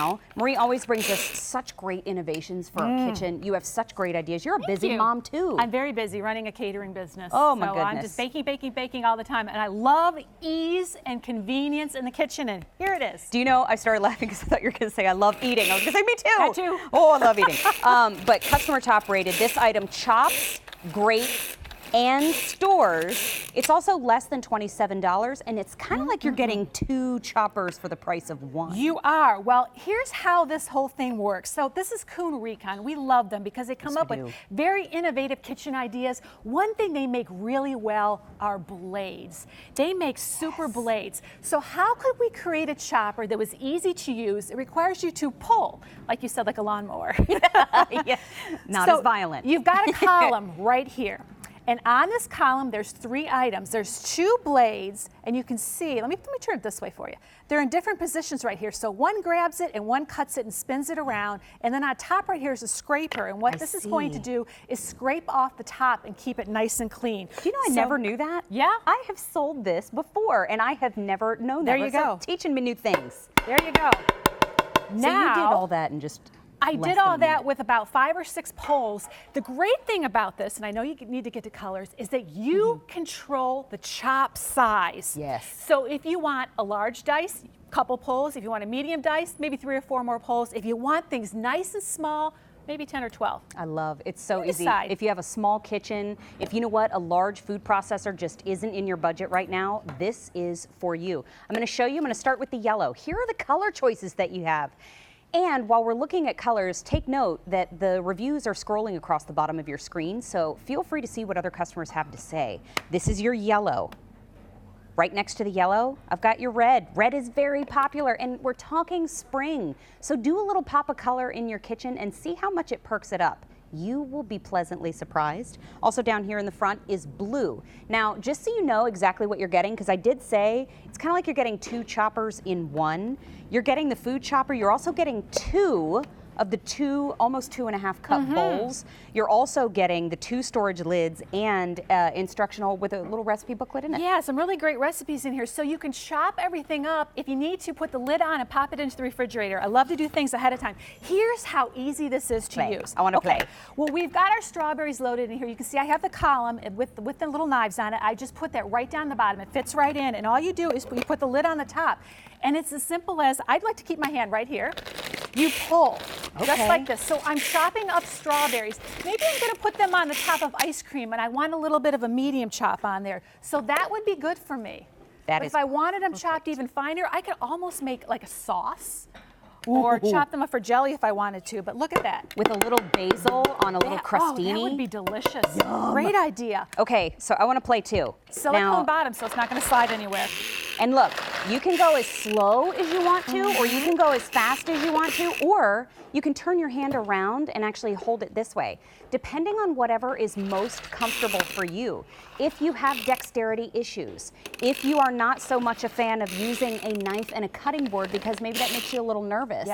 now. Marie always brings us such great innovations for our kitchen. You have such great ideas. You're a busy mom too. I'm very busy running a catering business. Oh my goodness. I'm just baking, baking, baking all the time. And I love ease and convenience in the kitchen. And here it is. Do you know, I started laughing because I thought you were going to say I love eating. I was going to say me too. That too. Oh, I love eating. But customer top rated, this item chops, grates, and stores. It's also less than $27, and it's kind of like you're getting 2 choppers for the price of 1. You are. Well, here's how this whole thing works. So this is Kuhn Rikon. We love them because they come up with very innovative kitchen ideas. One thing they make really well are blades. They make super blades. So how could we create a chopper that was easy to use? It requires you to pull, like you said, like a lawnmower. Yeah. Not as violent. You've got a column right here. And on this column, there's 3 items. There's 2 blades, and you can see, let me turn it this way for you. They're in different positions right here. So one grabs it and one cuts it and spins it around. And then on top right here is a scraper. And what this is going to do is scrape off the top and keep it nice and clean. Do you know I never knew that? Yeah. I have sold this before, and I have never known that. There you go. Like teaching me new things. There you go. So you did all that in just I did all that with about 5 or 6 poles. The great thing about this, and I know you need to get to colors, is that you control the chop size. Yes. So if you want a large dice, couple poles. If you want a medium dice, maybe 3 or 4 more poles. If you want things nice and small, maybe 10 or 12. I love it's so easy. Decide. If you have a small kitchen, if you know what, a large food processor just isn't in your budget right now, this is for you. I'm going to show you. I'm going to start with the yellow. Here are the color choices that you have. And while we're looking at colors, take note that the reviews are scrolling across the bottom of your screen, so feel free to see what other customers have to say. This is your yellow. Right next to the yellow, I've got your red. Red is very popular, and we're talking spring. So do a little pop of color in your kitchen and see how much it perks it up. You will be pleasantly surprised. Also down here in the front is blue. Now, just so you know exactly what you're getting, because I did say it's kind of like you're getting 2 choppers in 1. You're getting the food chopper. You're also getting 2 of the almost 2.5 cup bowls. You're also getting the 2 storage lids and instructional with a little recipe booklet in it. Yeah, some really great recipes in here. So you can chop everything up. If you need to, put the lid on and pop it into the refrigerator. I love to do things ahead of time. Here's how easy this is to use. I want to play. Well, we've got our strawberries loaded in here. You can see I have the column with the little knives on it. I just put that right down the bottom. It fits right in. And all you do is you put the lid on the top. And it's as simple as, I'd like to keep my hand right here. You pull, just like this. So I'm chopping up strawberries. Maybe I'm going to put them on the top of ice cream, and I want a little bit of a medium chop on there. So that would be good for me. But if I wanted them chopped even finer, I could almost make like a sauce. Or chop them up for jelly if I wanted to, but look at that. With a little basil on a little crostini. Oh, that would be delicious. Yum. Great idea. Okay, so I want to play too. Silicone bottom, so it's not going to slide anywhere. And look, you can go as slow as you want to, or you can go as fast as you want to, or you can turn your hand around and actually hold it this way, depending on whatever is most comfortable for you. If you have dexterity issues, if you are not so much a fan of using a knife and a cutting board because maybe that makes you a little nervous,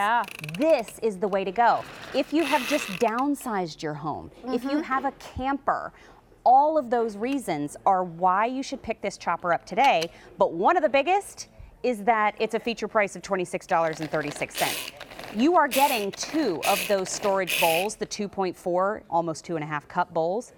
this is the way to go. If you have just downsized your home, if you have a camper, all of those reasons are why you should pick this chopper up today. But one of the biggest is that it's a feature price of $26.36. You are getting 2 of those storage bowls, the 2.4, almost 2.5 cup bowls.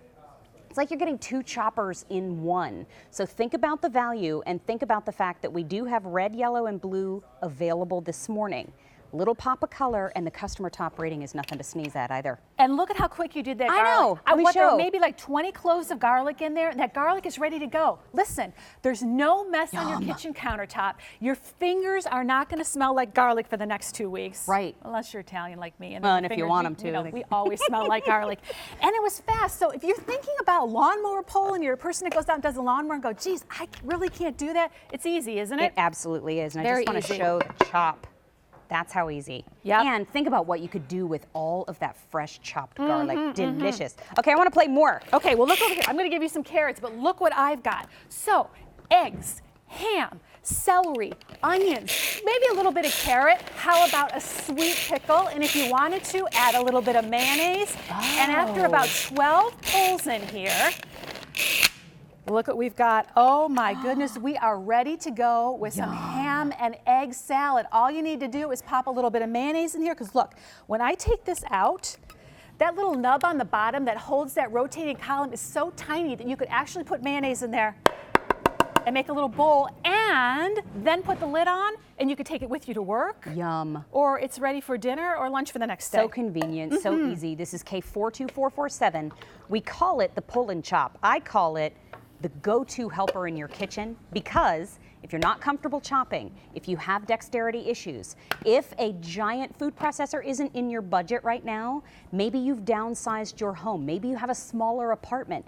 It's like you're getting 2 choppers in 1. So think about the value and think about the fact that we do have red, yellow, and blue available this morning. Little pop of color, and the customer top rating is nothing to sneeze at either. And look at how quick you did that garlic. I know. Let me show. There are maybe like 20 cloves of garlic in there, and that garlic is ready to go. Listen, there's no mess on your kitchen countertop. Your fingers are not going to smell like garlic for the next 2 weeks. Right. Unless you're Italian like me. And if you want them to. You know, we always smell like garlic. And it was fast. So if you're thinking about lawnmower pole and you're a person that goes out and does a lawnmower and go, geez, I really can't do that. It's easy, isn't it? It absolutely is. And Very I just want to show the chop. That's how easy. Yep. And think about what you could do with all of that fresh chopped garlic. Delicious. Okay, I want to play more. Okay, well look over here. I'm going to give you some carrots, but look what I've got. So, eggs, ham, celery, onions, maybe a little bit of carrot. How about a sweet pickle? And if you wanted to, add a little bit of mayonnaise. And after about 12 pulls in here, Look what we've got. Oh my goodness, we are ready to go with some ham and egg salad. All you need to do is pop a little bit of mayonnaise in here, because look, when I take this out, that little nub on the bottom that holds that rotating column is so tiny that you could actually put mayonnaise in there and make a little bowl, and then put the lid on, and you could take it with you to work. Yum. Or it's ready for dinner or lunch for the next day. So convenient, so easy. This is K42447. We call it the pull and chop. I call it the go-to helper in your kitchen, because if you're not comfortable chopping, if you have dexterity issues, if a giant food processor isn't in your budget right now, maybe you've downsized your home, maybe you have a smaller apartment,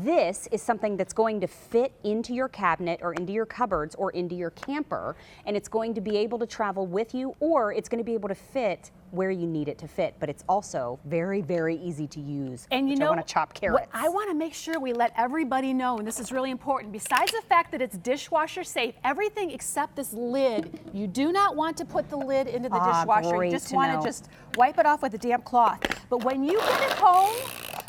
this is something that's going to fit into your cabinet or into your cupboards or into your camper, and it's going to be able to travel with you, or it's going to be able to fit where you need it to fit, but it's also very, very easy to use. And you know, I want to chop carrots. I want to make sure we let everybody know, and this is really important, besides the fact that it's dishwasher safe, everything except this lid, you do not want to put the lid into the dishwasher. You just want to just wipe it off with a damp cloth. But when you get it home,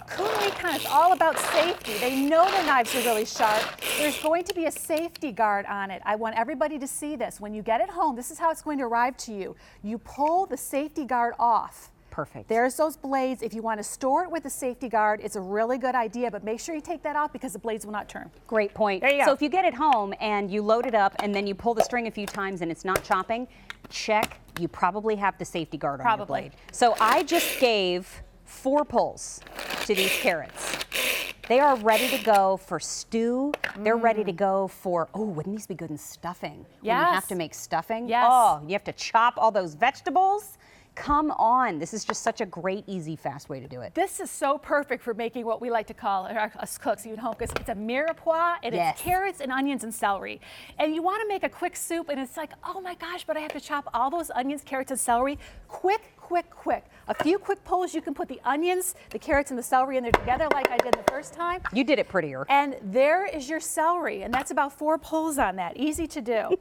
Kuhn Rikon is all about safety. They know their knives are really sharp. There's going to be a safety guard on it. I want everybody to see this. When you get it home, this is how it's going to arrive to you. You pull the safety guard off. Perfect. There's those blades. If you want to store it with a safety guard, it's a really good idea, but make sure you take that off because the blades will not turn. Great point. There you go. So if you get it home and you load it up and then you pull the string a few times and it's not chopping, check. You probably have the safety guard on your blade. So I just gave 4 pulls to these carrots. They are ready to go for stew. They're ready to go for, oh, wouldn't these be good in stuffing? Yes. When you have to make stuffing. Yes. Oh, you have to chop all those vegetables. Come on. This is just such a great, easy, fast way to do it. This is so perfect for making what we like to call, us cooks even home, because it's a mirepoix, and it's carrots and onions and celery. And you want to make a quick soup, and it's like, oh my gosh, but I have to chop all those onions, carrots, and celery. Quick. A few quick pulls, you can put the onions, the carrots, and the celery in there together like I did the first time. You did it prettier. And there is your celery, and that's about 4 pulls on that. Easy to do.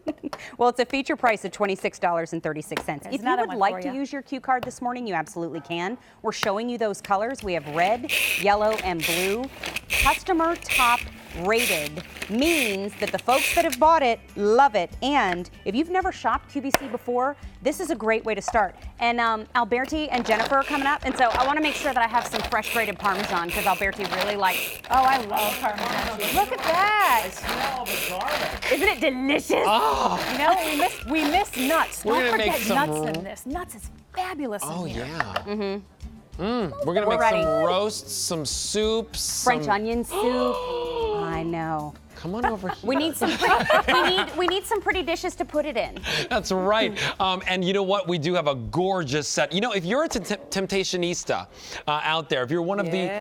Well, it's a feature price of $26.36. If you would like to use your Q card this morning, you absolutely can. We're showing you those colors. We have red, yellow, and blue. Customer top rated means that the folks that have bought it love it. And if you've never shopped QVC before, this is a great way to start. And Alberti and Jennifer are coming up, and so I want to make sure that I have some fresh grated Parmesan because Alberti really likes. Oh, I love Parmesan cheese. Look at that! I smell the garlic. Isn't it delicious? Oh. You know, we miss nuts. We're Don't gonna make forget some nuts in this. Nuts is fabulous. Oh, in here. yeah. We're gonna make some roasts, some soups, French some... onion soup. I know. Come on over here. We need some. we need some pretty dishes to put it in. That's right. And you know what? We do have a gorgeous set. You know, if you're a Temptationista out there, if you're one of the